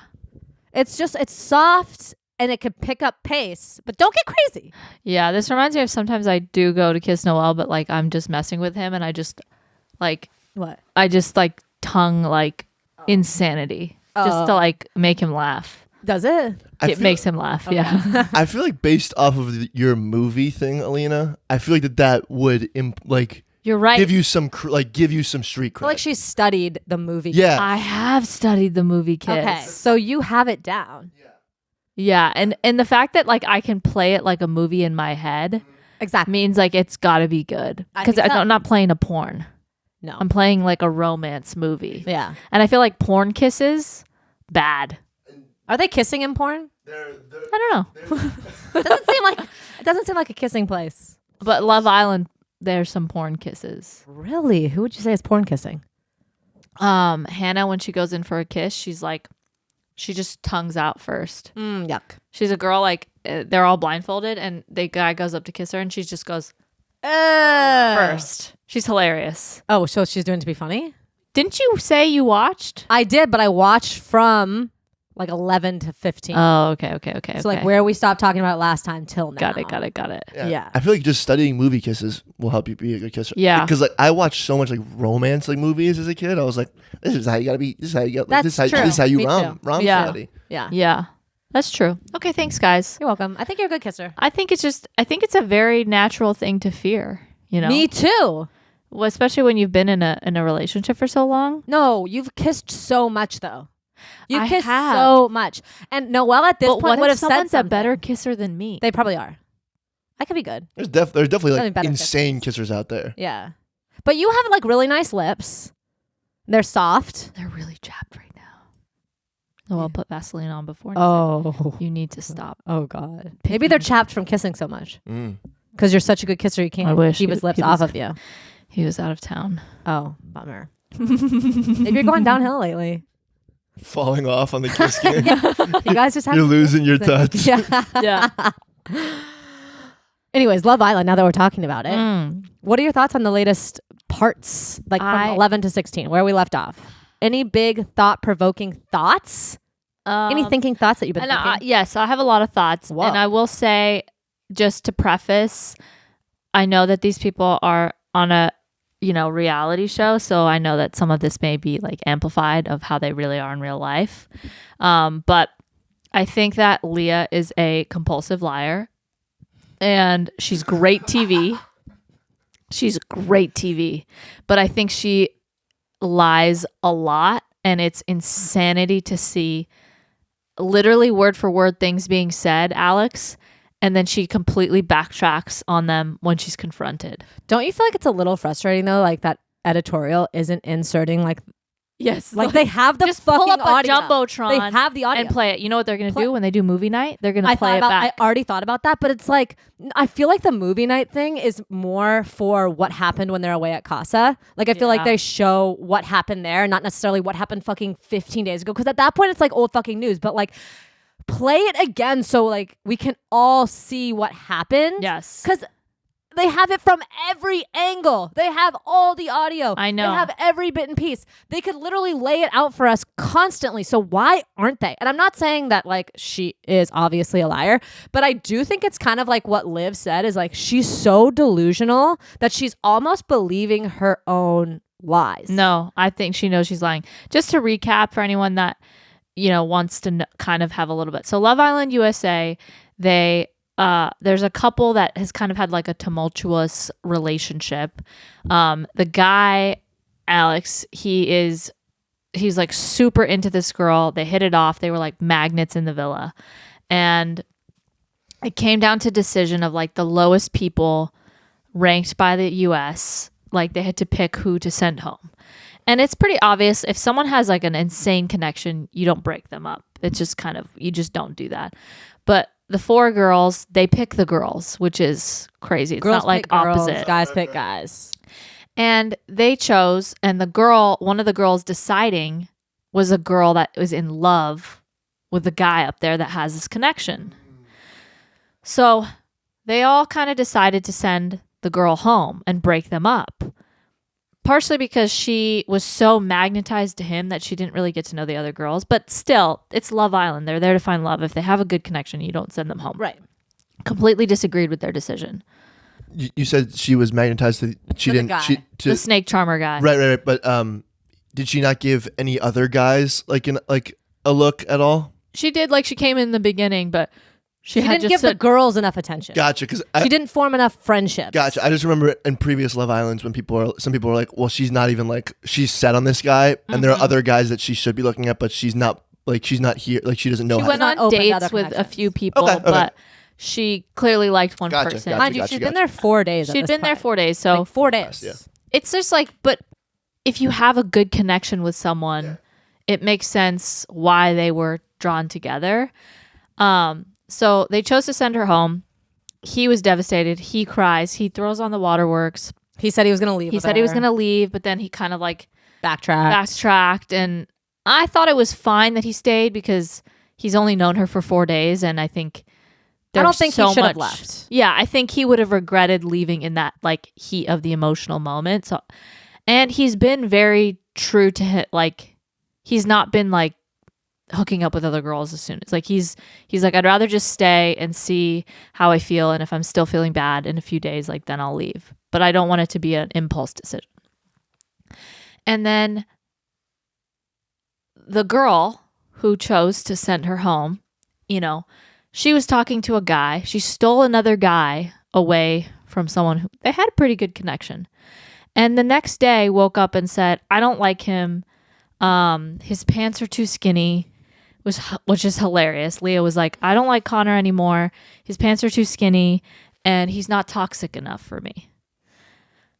It's soft and it could pick up pace, but don't get crazy. Yeah, this reminds me of sometimes I do go to kiss Noel, but like I'm just messing with him and I just like what? I just like tongue like insanity just to like make him laugh. Does it? It makes him laugh. Okay. Yeah. I feel like based off of your movie thing, Alina, I feel like that would you're right. Give you some street cred. Like she studied the movie. Yeah, I have studied the movie kiss. Okay, so you have it down. Yeah, and the fact that like I can play it like a movie in my head, exactly, means like it's got to be good because I'm not playing a porn. No, I'm playing like a romance movie. Yeah, and I feel like porn kisses bad. Are they kissing in porn? I don't know. It doesn't seem like a kissing place. But Love Island, there's some porn kisses. Really? Who would you say is porn kissing? Hannah, when she goes in for a kiss, she just tongues out first. Yuck. She's a girl, like they're all blindfolded, and the guy goes up to kiss her, and she just goes first. She's hilarious. Oh, so she's doing it to be funny? Didn't you say you watched? I did, but I watched from like 11 to 15. Oh, okay. So like where we stopped talking about it last time till now. Got it. Yeah. I feel like just studying movie kisses will help you be a good kisser. Yeah. Because like I watched so much like romance like movies as a kid. I was like, this is how you gotta be. This is how you get. That's this is how you rom Yeah. study. Yeah. That's true. Okay, thanks guys. You're welcome. I think you're a good kisser. I think it's a very natural thing to fear, you know. Me too. Well, especially when you've been in a relationship for so long. No, you've kissed so much though. You I kissed have. so much. And Noelle at this point would have said someone's something. a better kisser than me. They probably are. I could be good. There's definitely Probably like better insane kissers out there. Yeah. But you have like really nice lips. They're soft. They're really chapped right now. Oh, I'll put Vaseline on before. Oh. You need to stop. Oh God. Maybe they're chapped from kissing so much. Mm. Because you're such a good kisser, you can't keep his lips off of you. He was out of town. Oh, bummer. Maybe you're going downhill lately. Falling off on the kiss game. You guys just have You're losing your touch. Yeah. Anyways, Love Island, now that we're talking about it. What are your thoughts on the latest parts? Like from 11 to 16, where we left off? Any big thought-provoking thoughts? Any thinking thoughts that you've been thinking? Yes, I have a lot of thoughts. Whoa. And I will say, just to preface, I know that these people are on a reality show, so I know that some of this may be like amplified of how they really are in real life. But I think that Leah is a compulsive liar, and she's great TV. She's great TV, but I think she lies a lot, and it's insanity to see literally word for word things being said, Alex, and then she completely backtracks on them when she's confronted. Don't you feel like it's a little frustrating though, like that editorial isn't inserting like yes, like they have the just fucking pull up audio. a jumbotron. They have the audio and play it. You know what they're gonna do when they do movie night? They're gonna play it back. I already thought about that, but it's like I feel like the movie night thing is more for what happened when they're away at Casa. Like I feel like they show what happened there, not necessarily what happened fucking 15 days ago. Because at that point it's like old fucking news. But like play it again so like we can all see what happened. Yes. Because they have it from every angle. They have all the audio. I know. They have every bit and piece. They could literally lay it out for us constantly. So why aren't they? And I'm not saying that like she is obviously a liar, but I do think it's kind of like what Liv said is like she's so delusional that she's almost believing her own lies. No, I think she knows she's lying. Just to recap for anyone that, wants to kind of have a little bit. So Love Island USA, there's a couple that has kind of had like a tumultuous relationship. The guy, Alex, he's like super into this girl. They hit it off. They were like magnets in the villa. And it came down to decision of like the lowest people ranked by the US. Like they had to pick who to send home. And it's pretty obvious if someone has like an insane connection, you don't break them up. It's just kind of, you just don't do that. But the 4 girls, they pick the girls, which is crazy. It's Girls not like pick girls, opposite. guys pick guys. And they chose, and one of the girls deciding was a girl that was in love with the guy up there that has this connection. So they all kind of decided to send the girl home and break them up. Partially because she was so magnetized to him that she didn't really get to know the other girls. But still, it's Love Island. They're there to find love. If they have a good connection, you don't send them home. Right. Completely disagreed with their decision. You said she was magnetized to. She To the didn't. guy. The snake charmer guy. Right. But did she not give any other guys like a look at all? She did, like she came in the beginning, but she had didn't just give the said, girls enough attention. Gotcha. Because She didn't form enough friendships. Gotcha. I just remember in previous Love Islands when some people are like, well, she's not even like, she's set on this guy, and there are other guys that she should be looking at, but she's not here, like she doesn't know she how. went not on open to dates other with a connections. few people, Okay. but she clearly liked one Gotcha, person. gotcha. Mind you, she's been there 4 days. at She'd this been there point. 4 days, so Like 4 days. Yeah. it's just like, but if you have a good connection with someone, it makes sense why they were drawn together. So they chose to send her home. He was devastated. He cries. He throws on the waterworks. He said he was going to leave. He said he was going to leave, but then he kind of like backtracked. And I thought it was fine that he stayed because he's only known her for 4 days. And I think I don't think so he should have much- left. Yeah, I think he would have regretted leaving in that like heat of the emotional moment. So, and he's been very true to him. Like he's not been like hooking up with other girls as soon as like he's like, I'd rather just stay and see how I feel, and if I'm still feeling bad in a few days, like then I'll leave, but I don't want it to be an impulse decision. And then the girl who chose to send her home, she was talking to a guy. She stole another guy away from someone who they had a pretty good connection, and the next day woke up and said, I don't like him, his pants are too skinny, which is hilarious. Leah was like, I don't like Connor anymore. His pants are too skinny and he's not toxic enough for me.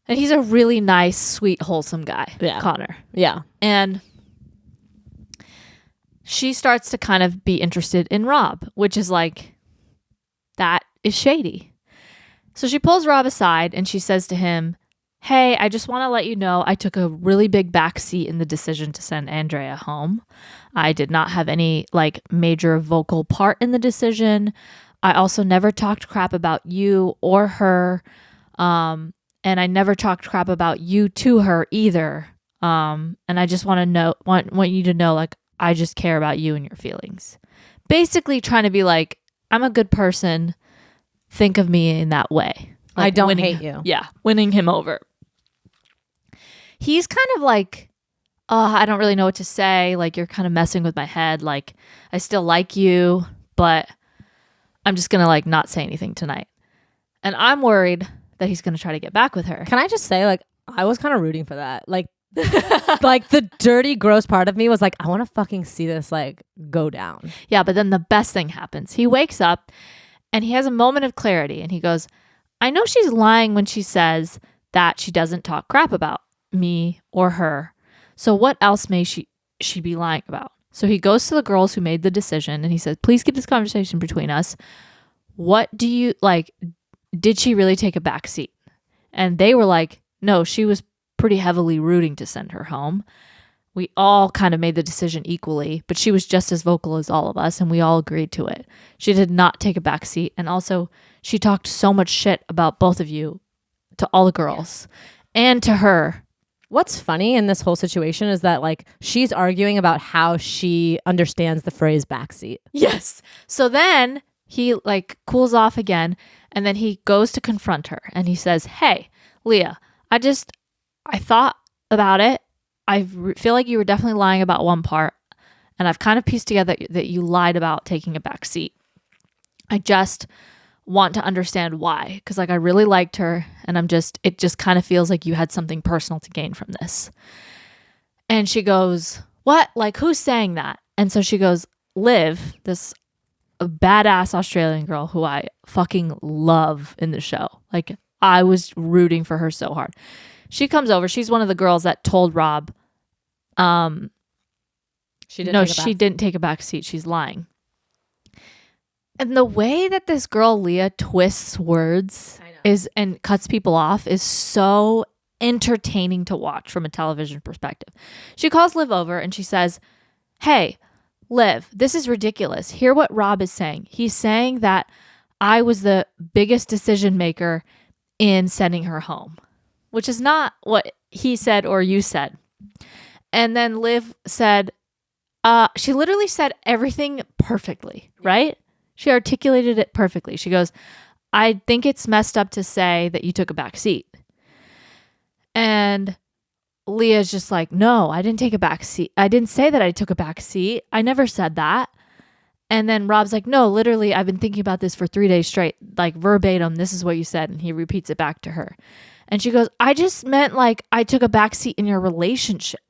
And he's a really nice, sweet, wholesome guy, Connor. Yeah. And she starts to kind of be interested in Rob, which is like, that is shady. So she pulls Rob aside and she says to him, hey, I just want to let you know I took a really big backseat in the decision to send Andrea home. I did not have any like major vocal part in the decision. I also never talked crap about you or her. And I never talked crap about you to her either. And I just want you to know, like, I just care about you and your feelings. Basically trying to be like, I'm a good person. Think of me in that way. Like I don't hate you. Yeah. Winning him over. He's kind of like, I don't really know what to say. Like, you're kind of messing with my head. Like, I still like you, but I'm just going to like not say anything tonight. And I'm worried that he's going to try to get back with her. Can I just say, like, I was kind of rooting for that. Like, like the dirty, gross part of me was like, I want to fucking see this like go down. Yeah, but then the best thing happens. He wakes up and he has a moment of clarity and he goes, I know she's lying when she says that she doesn't talk crap about me or her. So what else may she be lying about? So he goes to the girls who made the decision and he says, please keep this conversation between us. What do you like? Did she really take a back seat? And they were like, no, she was pretty heavily rooting to send her home. we all kind of made the decision equally, but she was just as vocal as all of us, and we all agreed to it. She did not take a back seat, and also she talked so much shit about both of you to all the girls and to her. What's funny in this whole situation is that like she's arguing about how she understands the phrase backseat. Yes. So then he like cools off again, and then he goes to confront her, and he says, "Hey, Leah, I thought about it. I feel like you were definitely lying about one part, and I've kind of pieced together that you lied about taking a back seat. I just want to understand why, because like I really liked her, and it just kind of feels like you had something personal to gain from this." And she goes, "What? Like who's saying that?" And so she goes, "Liv, this badass Australian girl who I fucking love in the show. Like I was rooting for her so hard. She comes over. She's one of the girls that told Rob, she didn't take a back seat. She's lying." And the way that this girl Leah twists words and cuts people off is so entertaining to watch from a television perspective. She calls Liv over and she says, "Hey, Liv, this is ridiculous. Hear what Rob is saying. He's saying that I was the biggest decision maker in sending her home," which is not what he said or you said. And then Liv said, she literally said everything perfectly, right? She articulated it perfectly. She goes, "I think it's messed up to say that you took a back seat." And Leah's just like, "No, I didn't take a back seat. I didn't say that I took a back seat. I never said that." And then Rob's like, "No, literally, I've been thinking about this for 3 days straight, like verbatim. This is what you said." And he repeats it back to her. And she goes, "I just meant like I took a back seat in your relationship."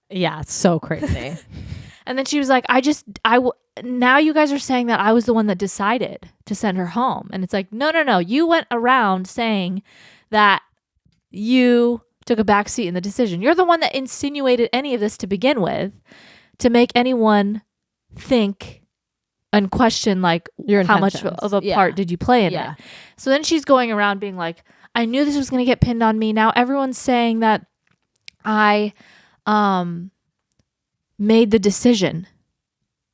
Yeah, it's so crazy. And then she was like, now you guys are saying that I was the one that decided to send her home. And it's like, no. You went around saying that you took a backseat in the decision. You're the one that insinuated any of this to begin with, to make anyone think and question like how much of a part did you play in it. So then she's going around being like, "I knew this was going to get pinned on me. Now everyone's saying that I made the decision,"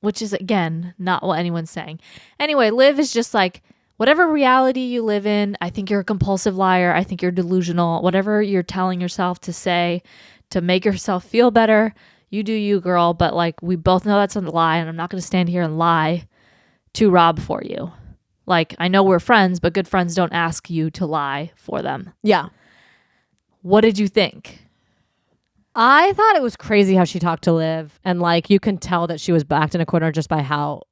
which is, again, not what anyone's saying. Anyway, Liv is just like, whatever reality you live in, I think you're a compulsive liar. I think you're delusional. Whatever you're telling yourself to say to make yourself feel better, you do you, girl. But like, we both know that's a lie, and I'm not going to stand here and lie to Rob for you. Like, I know we're friends, but good friends don't ask you to lie for them. Yeah. What did you think? I thought it was crazy how she talked to Liv, and like you can tell that she was backed in a corner just by how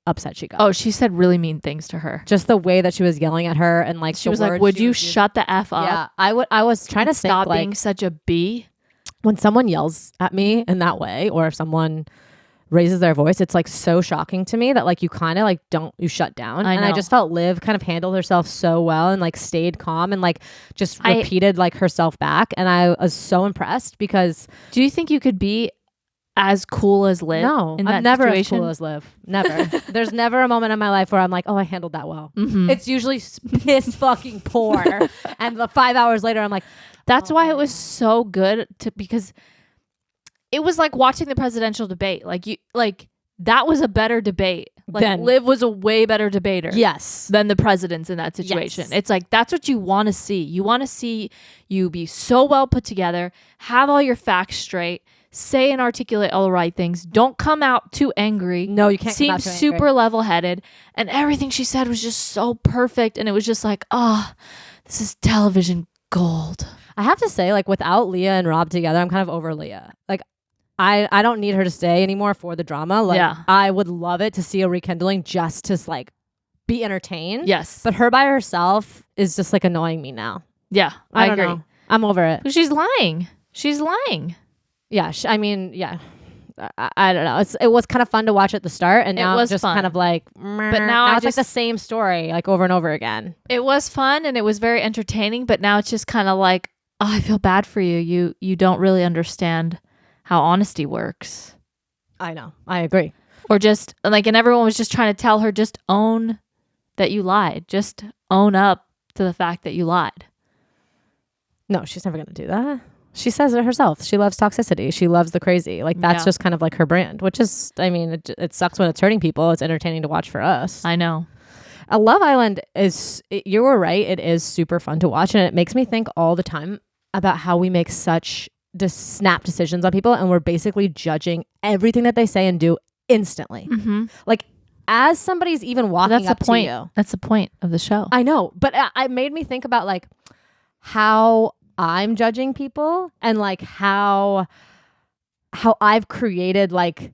upset she got. Oh, she said really mean things to her. Just the way that she was yelling at her, and like she was like, "Would you shut the F up?" Yeah, I was trying to stop think, being such a B. When someone yells at me in that way, or if someone raises their voice, it's like so shocking to me that like you kind of like you shut down. And I just felt Liv kind of handled herself so well and like stayed calm and like just repeated like herself back, and I was so impressed. Because do you think you could be as cool as Liv? No, in I'm that never situation? as cool as Liv. Never. There's never a moment in my life where I'm like, "Oh, I handled that well." Mm-hmm. It's usually piss fucking poor, and the 5 hours later, I'm like, that's why it was so good because it was like watching the presidential debate. Like that was a better debate. Like Liv was a way better debater. Yes. Than the presidents in that situation. Yes. It's like, that's what you want to see. You want to see you be so well put together, have all your facts straight, say and articulate all the right things. Don't come out too angry. No, you can't come out seem too super angry. level-headed. And everything she said was just so perfect. And it was just like, this is television gold. I have to say, like, without Leah and Rob together, I'm kind of over Leah. Like, I don't need her to stay anymore for the drama. Like, I would love it to see a rekindling just to like be entertained. Yes. But her by herself is just like annoying me now. Yeah, I agree. Know. I'm over it. She's lying. She's lying. Yeah. I mean, yeah. I don't know. It was kind of fun to watch at the start, and now it's just kind of like, but now it's like the same story, like over and over again. It was fun and it was very entertaining, but now it's just kind of like, oh, I feel bad for you. You don't really understand how honesty works. I know. I agree. Or just like, and everyone was just trying to tell her, just own that you lied. Just own up to the fact that you lied. No, she's never going to do that. She says it herself. She loves toxicity. She loves the crazy. Like that's just kind of like her brand, which is, I mean, it sucks when it's hurting people. It's entertaining to watch for us. I know. Love Island you were right. It is super fun to watch. And it makes me think all the time about how we make such snap decisions on people. And we're basically judging everything that they say and do instantly. Mm-hmm. Like as somebody's even walking up to you. That's the point of the show. I know. But it made me think about like how I'm judging people and like how I've created like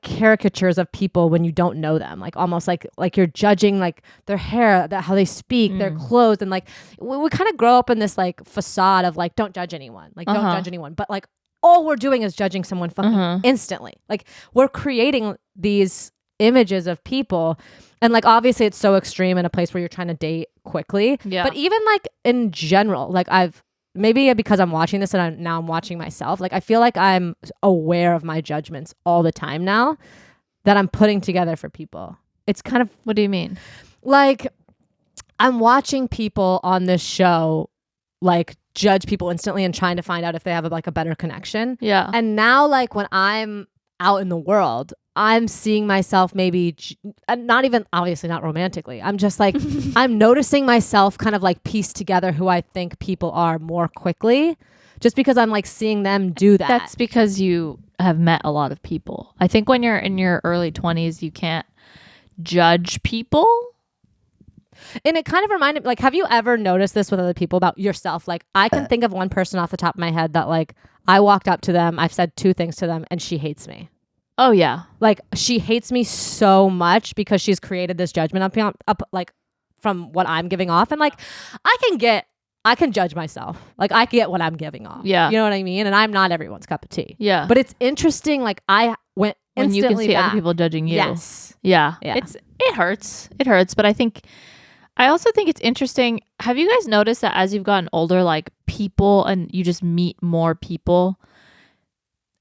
caricatures of people when you don't know them, like almost like you're judging like their hair, how they speak, their clothes, and like we kind of grow up in this like facade of like don't judge anyone, like don't judge anyone, but like all we're doing is judging someone fucking instantly. Like we're creating these images of people. And like obviously it's so extreme in a place where you're trying to date quickly. Yeah. But even like in general, like maybe because I'm watching this and now I'm watching myself, like I feel like I'm aware of my judgments all the time now that I'm putting together for people. It's kind of... What do you mean? Like I'm watching people on this show like judge people instantly and trying to find out if they have like a better connection. Yeah. And now like when I'm out in the world, I'm seeing myself maybe not even, obviously not romantically. I'm just like, I'm noticing myself kind of like piece together who I think people are more quickly just because I'm like seeing them do that. That's because you have met a lot of people. I think when you're in your early 20s, you can't judge people. And it kind of reminded me, like, have you ever noticed this with other people about yourself? Like, I can think of one person off the top of my head that like, I walked up to them, I've said 2 things to them and she hates me. Oh yeah. Like she hates me so much because she's created this judgment up like from what I'm giving off. And like, I can judge myself. Like I get what I'm giving off. Yeah. You know what I mean? And I'm not everyone's cup of tea. Yeah. But it's interesting. Like I went when instantly you can see back. other people judging you. Yes. Yeah. It hurts. It hurts. But I also think it's interesting. Have you guys noticed that as you've gotten older, like people and you just meet more people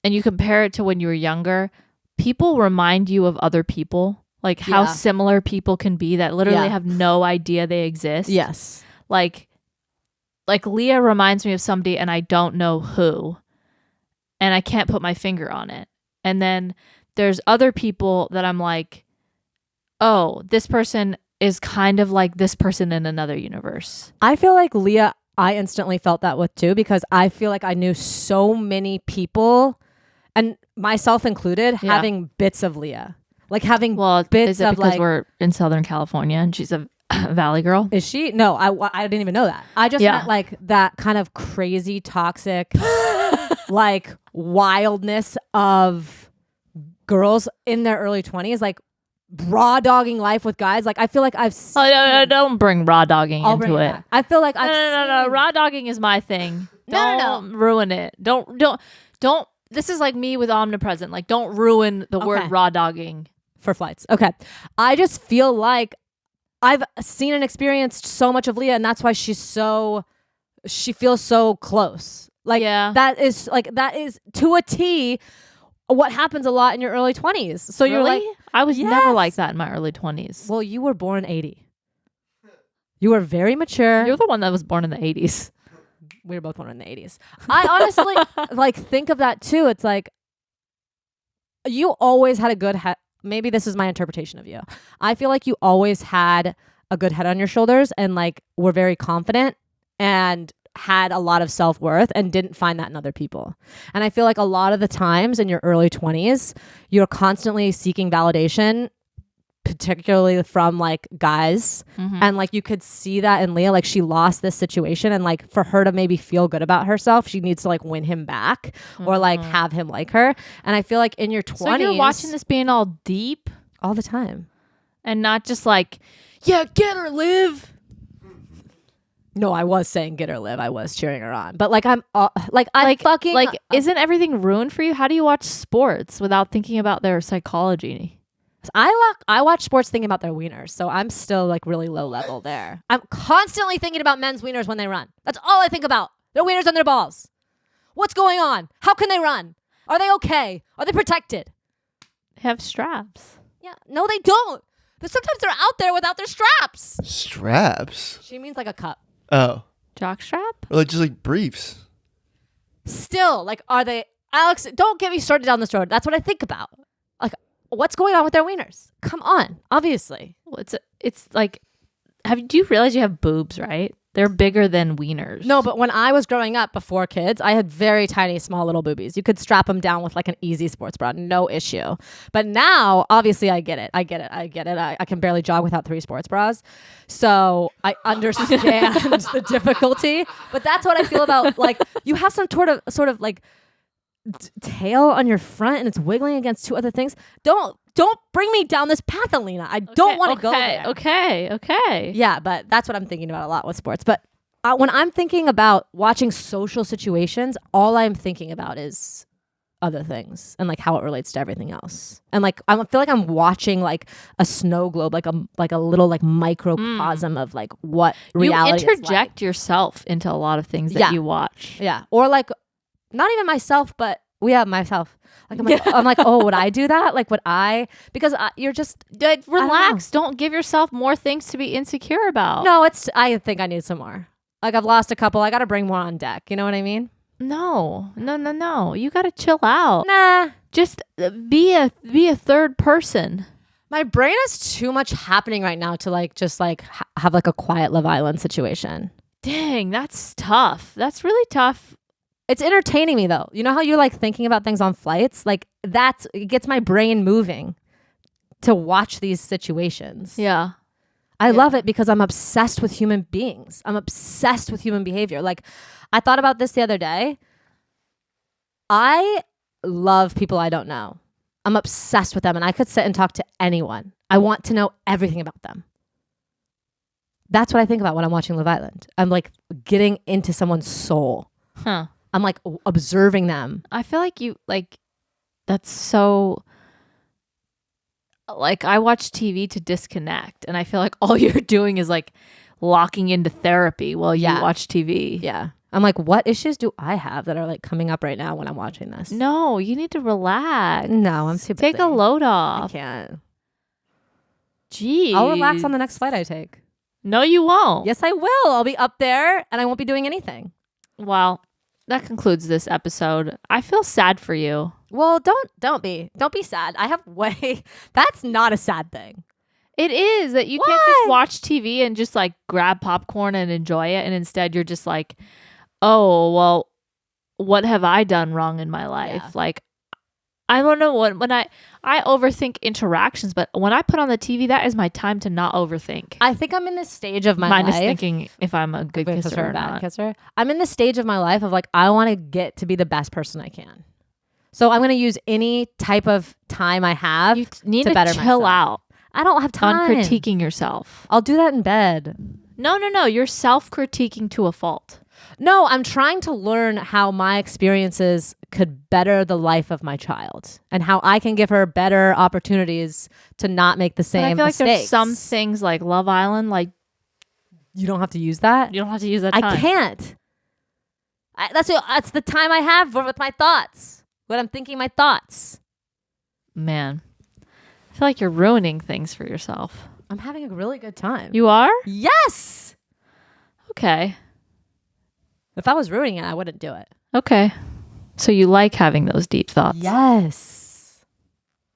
and you compare it to when you were younger, people remind you of other people, like how similar people can be that literally have no idea they exist. Yes. Like Leah reminds me of somebody and I don't know who, and I can't put my finger on it. And then there's other people that I'm like, oh, this person is kind of like this person in another universe. I feel like Leah, I instantly felt that with too, because I feel like I knew so many people, and myself included, having bits of Leah. Like having bits is it of because like... we're in Southern California and she's a Valley girl? Is she? No, I didn't even know that. I just meant like that kind of crazy, toxic, like wildness of girls in their early 20s, like raw dogging life with guys. Like I feel like I've seen... no, don't bring raw dogging into it. I feel like No. Raw dogging is my thing. Don't ruin it. Don't. This is like me with omnipresent. Like don't ruin the word raw dogging for flights. Okay. I just feel like I've seen and experienced so much of Leah, and that's why she feels so close. Like that is to a T what happens a lot in your early 20s. So you're like, I was never like that in my early 20s. Well, you were born 80. You were very mature. You're the one that was born in the 80s. We were both born in the 80s. I honestly like think of that too. It's like you always had a good head. Maybe this is my interpretation of you. I feel like you always had a good head on your shoulders and like were very confident and had a lot of self-worth and didn't find that in other people. And I feel like a lot of the times in your early 20s, you're constantly seeking validation, particularly from like guys. Mm-hmm. And like you could see that in Leah, like she lost this situation, and like for her to maybe feel good about herself, she needs to like win him back or like have him like her. And I feel like in your 20s, so you're watching this being all deep all the time and not just like, yeah, get her, Liv. No, I was saying get her, Liv. I was cheering her on, but like isn't everything ruined for you? How do you watch sports without thinking about their psychology? I watch sports thinking about their wieners, so I'm still like really low level there. I'm constantly thinking about men's wieners when they run. That's all I think about. Their wieners and their balls. What's going on? How can they run? Are they okay? Are they protected? They have straps. Yeah. No, they don't. Sometimes they're out there without their straps. Straps? She means like a cup. Oh. Jock strap? Or like just like briefs. Still, like, are they, Alex, don't get me started down this road. That's what I think about. Like, what's going on with their wieners? Come on, obviously. Well, it's like, do you realize you have boobs, right? They're bigger than wieners. No, but when I was growing up before kids, I had very tiny, small little boobies. You could strap them down with like an easy sports bra, no issue. But now, obviously, I get it. I can barely jog without 3 sports bras. So I understand the difficulty. But that's what I feel about, like, you have some sort of like tail on your front and it's wiggling against 2 other things. Don't bring me down this path, Alina. I don't want to go there. Okay. Yeah, but that's what I'm thinking about a lot with sports. But when I'm thinking about watching social situations, all I'm thinking about is other things and like how it relates to everything else. And like I feel like I'm watching like a snow globe, like a little like microcosm of like what reality You is interject like. yourself into a lot of things that you watch. Yeah, or like not even myself, but myself. Like I'm like, oh, would I do that? Like, would I? Because you're just Like, relax. Don't give yourself more things to be insecure about. No, I think I need some more. Like, I've lost a couple. I got to bring more on deck. You know what I mean? No. You got to chill out. Nah. Just be a third person. My brain has too much happening right now to like just like have like a quiet Love Island situation. Dang, that's tough. That's really tough. It's entertaining me though. You know how you're like thinking about things on flights? Like it gets my brain moving to watch these situations. Yeah. I love it because I'm obsessed with human beings. I'm obsessed with human behavior. Like, I thought about this the other day. I love people I don't know. I'm obsessed with them and I could sit and talk to anyone. I want to know everything about them. That's what I think about when I'm watching Love Island. I'm like getting into someone's soul. Huh. I'm like observing them. I feel like that's so, like, I watch TV to disconnect and I feel like all you're doing is like locking into therapy while you watch TV. Yeah. I'm like, what issues do I have that are like coming up right now when I'm watching this? No, you need to relax. No, I'm too busy. Take a load off. I can't. Jeez. I'll relax on the next flight I take. No, you won't. Yes, I will. I'll be up there and I won't be doing anything. Well, that concludes this episode. I feel sad for you. Well, don't be sad. I have that's not a sad thing. It is that you can't just watch TV and just like grab popcorn and enjoy it. And instead you're just like, oh, well, what have I done wrong in my life? Yeah. Like, I don't know when I overthink interactions, but when I put on the TV, that is my time to not overthink. I think I'm in this stage of my Minus life. thinking if I'm a good kisser or bad not. kisser. I'm in the stage of my life of like, I want to get to be the best person I can. So I'm going to use any type of time I have You need to better chill myself. out I don't have time. on critiquing yourself. I'll do that in bed. No. You're self-critiquing to a fault. No, I'm trying to learn how my experiences could better the life of my child and how I can give her better opportunities to not make the same But I feel mistakes. like there's some things like Love Island, like You don't have to use that? you don't have to use that time. I can't. That's the time I have with my thoughts. When I'm thinking my thoughts. Man, I feel like you're ruining things for yourself. I'm having a really good time. You are? Yes. Okay. If I was ruining it, I wouldn't do it. Okay. So you like having those deep thoughts. Yes.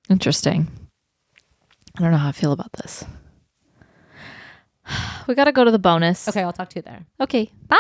Interesting. I don't know how I feel about this. We got to go to the bonus. Okay, I'll talk to you there. Okay. Bye.